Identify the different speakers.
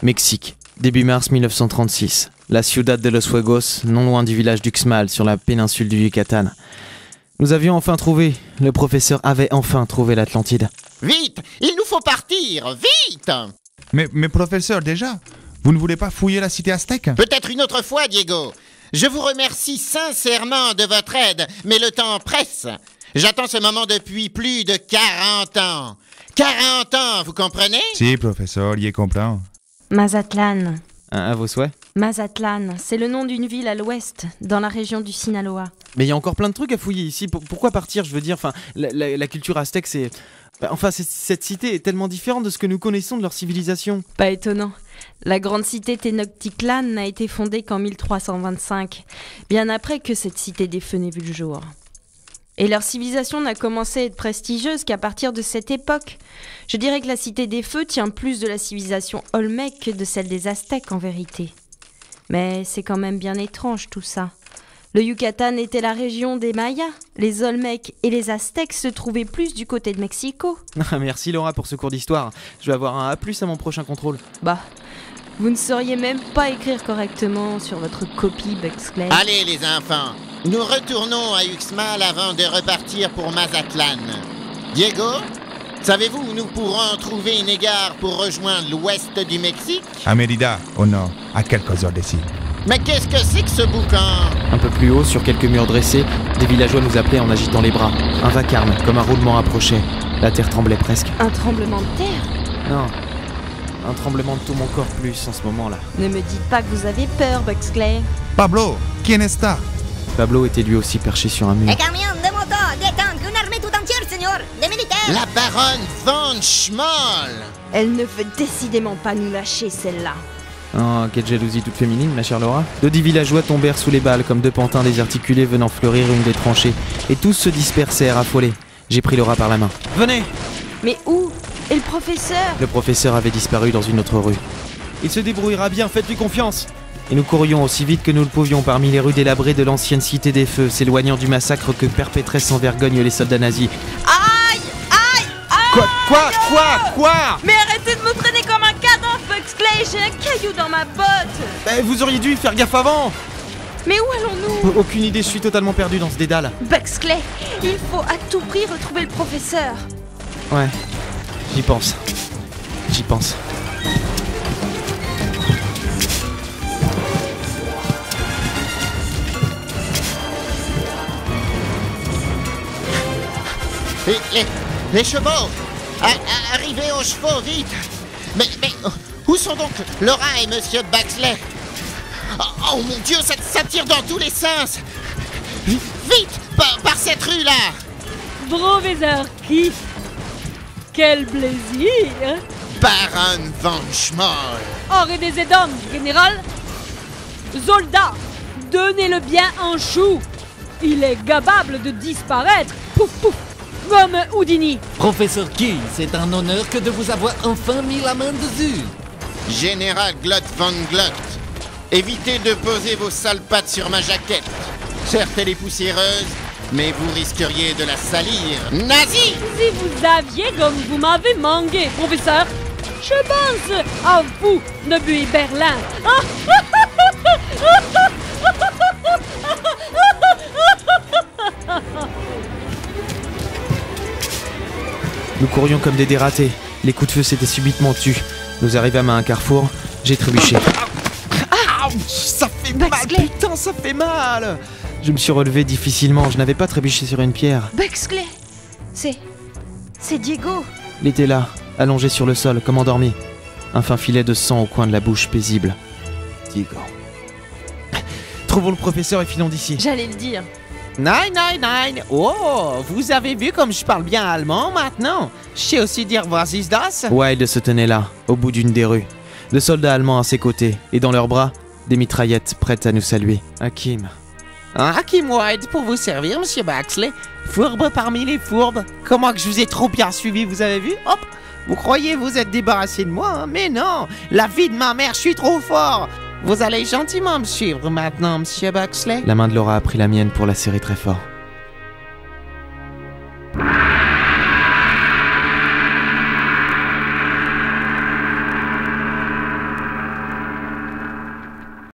Speaker 1: Mexique, début mars 1936. La Ciudad de los Fuegos, non loin du village d'Uxmal, sur la péninsule du Yucatan. Nous avions enfin trouvé, le professeur avait enfin trouvé l'Atlantide.
Speaker 2: Vite! Il nous faut partir! Vite!
Speaker 3: Mais professeur, déjà, vous ne voulez pas fouiller la cité aztèque?
Speaker 2: Peut-être une autre fois, Diego. Je vous remercie sincèrement de votre aide, mais le temps presse. J'attends ce moment depuis plus de 40 ans. 40 ans, vous comprenez?
Speaker 3: Si, professeur, y comprend.
Speaker 4: Mazatlan.
Speaker 1: À vos souhaits.
Speaker 4: Mazatlan, c'est le nom d'une ville à l'ouest, dans la région du Sinaloa.
Speaker 1: Mais il y a encore plein de trucs à fouiller ici. Pourquoi partir? Je veux dire, la culture aztèque, c'est... cette cité est tellement différente de ce que nous connaissons de leur civilisation.
Speaker 4: Pas étonnant. La grande cité Tenochtitlan n'a été fondée qu'en 1325, bien après que cette cité des feux n'ait vu le jour. Et leur civilisation n'a commencé à être prestigieuse qu'à partir de cette époque. Je dirais que la cité des feux tient plus de la civilisation olmèque que de celle des Aztèques en vérité. Mais c'est quand même bien étrange tout ça. Le Yucatan était la région des Mayas. Les Olmèques et les Aztèques se trouvaient plus du côté de Mexico.
Speaker 1: Merci Laura pour ce cours d'histoire. Je vais avoir un A+ à mon prochain contrôle.
Speaker 4: Bah, vous ne sauriez même pas écrire correctement sur votre copie, Buxley.
Speaker 2: Allez les enfants, nous retournons à Uxmal avant de repartir pour Mazatlan. Diego, savez-vous où nous pourrons trouver une gare pour rejoindre l'ouest du Mexique?
Speaker 3: À Mérida, au nord, à quelques heures d'ici.
Speaker 2: Mais qu'est-ce que c'est que ce boucan?
Speaker 1: Un peu plus haut, sur quelques murs dressés, des villageois nous appelaient en agitant les bras. Un vacarme, comme un roulement approchait. La terre tremblait presque.
Speaker 4: Un tremblement de terre?
Speaker 1: Non, un tremblement de tout mon corps plus en ce moment-là.
Speaker 4: Ne me dites pas que vous avez peur, Buxley.
Speaker 3: Pablo, qui está?
Speaker 1: Pablo était lui aussi perché sur un mur.
Speaker 5: Un camion de moto, des tanks, une armée tout entière, señor, des militaires.
Speaker 2: La baronne von Schmoll.
Speaker 4: Elle ne veut décidément pas nous lâcher, celle-là.
Speaker 1: Oh, quelle jalousie toute féminine, ma chère Laura. 10 villageois tombèrent sous les balles comme 2 pantins désarticulés venant fleurir une des tranchées. Et tous se dispersèrent, affolés. J'ai pris Laura par la main. Venez!
Speaker 4: Mais où? Et le professeur?
Speaker 1: Le professeur avait disparu dans une autre rue. Il se débrouillera bien, faites-lui confiance! Et nous courions aussi vite que nous le pouvions parmi les rues délabrées de l'ancienne cité des feux, s'éloignant du massacre que perpétraient sans vergogne les soldats nazis.
Speaker 4: Aïe! Aïe! Aïe!
Speaker 1: Quoi?
Speaker 4: Mais arrêtez de me traîner comme un cadavre, Buxley! J'ai un caillou dans ma botte!
Speaker 1: Vous auriez dû y faire gaffe avant!
Speaker 4: Mais où allons-nous?
Speaker 1: Aucune idée, je suis totalement perdu dans ce dédale.
Speaker 4: Buxley, il faut à tout prix retrouver le professeur.
Speaker 1: Ouais, j'y pense.
Speaker 2: Les chevaux! Arrivez aux chevaux, vite! Mais où sont donc Laura et Monsieur Buxley? Oh mon Dieu, ça tire dans tous les sens! Vite! Par cette rue-là!
Speaker 6: Professeur qui? Quel plaisir!
Speaker 2: Baronne von Schmoll!
Speaker 6: Arrêtez ces dames, général! Soldats, donnez-le bien un chou! Il est capable de disparaître! Pouf pouf! Comme Houdini!
Speaker 7: Professeur Key, c'est un honneur que de vous avoir enfin mis la main dessus.
Speaker 2: Général Glott von Glott, évitez de poser vos sales pattes sur ma jaquette. Certes, elle est poussiéreuse, mais vous risqueriez de la salir. Nazi!
Speaker 6: Si vous aviez comme vous m'avez manqué, professeur, je pense à vous depuis Berlin.
Speaker 1: Nous courions comme des dératés. Les coups de feu s'étaient subitement tus. Nous arrivâmes à un carrefour. J'ai trébuché. Ça fait mal, putain, ça fait mal! Je me suis relevé difficilement. Je n'avais pas trébuché sur une pierre.
Speaker 4: Buxley, c'est Diego.
Speaker 1: Il était là, allongé sur le sol, comme endormi. Un fin filet de sang au coin de la bouche paisible. Diego. Trouvons le professeur et filons d'ici.
Speaker 4: J'allais le dire.
Speaker 8: Nein. Oh, vous avez vu comme je parle bien allemand maintenant? Je sais aussi dire was ist das?
Speaker 1: Wilde se tenait là, au bout d'une des rues. De soldats allemands à ses côtés, et dans leurs bras, des mitraillettes prêtes à nous saluer. Hakim.
Speaker 8: Hakim Wilde pour vous servir, monsieur Buxley. Fourbe parmi les fourbes. Comment que je vous ai trop bien suivi, vous avez vu? Hop! Vous croyez vous êtes débarrassé de moi, hein? Mais non! La vie de ma mère, je suis trop fort! Vous allez gentiment me suivre maintenant, monsieur Buxley?
Speaker 1: La main de Laura a pris la mienne pour la serrer très fort.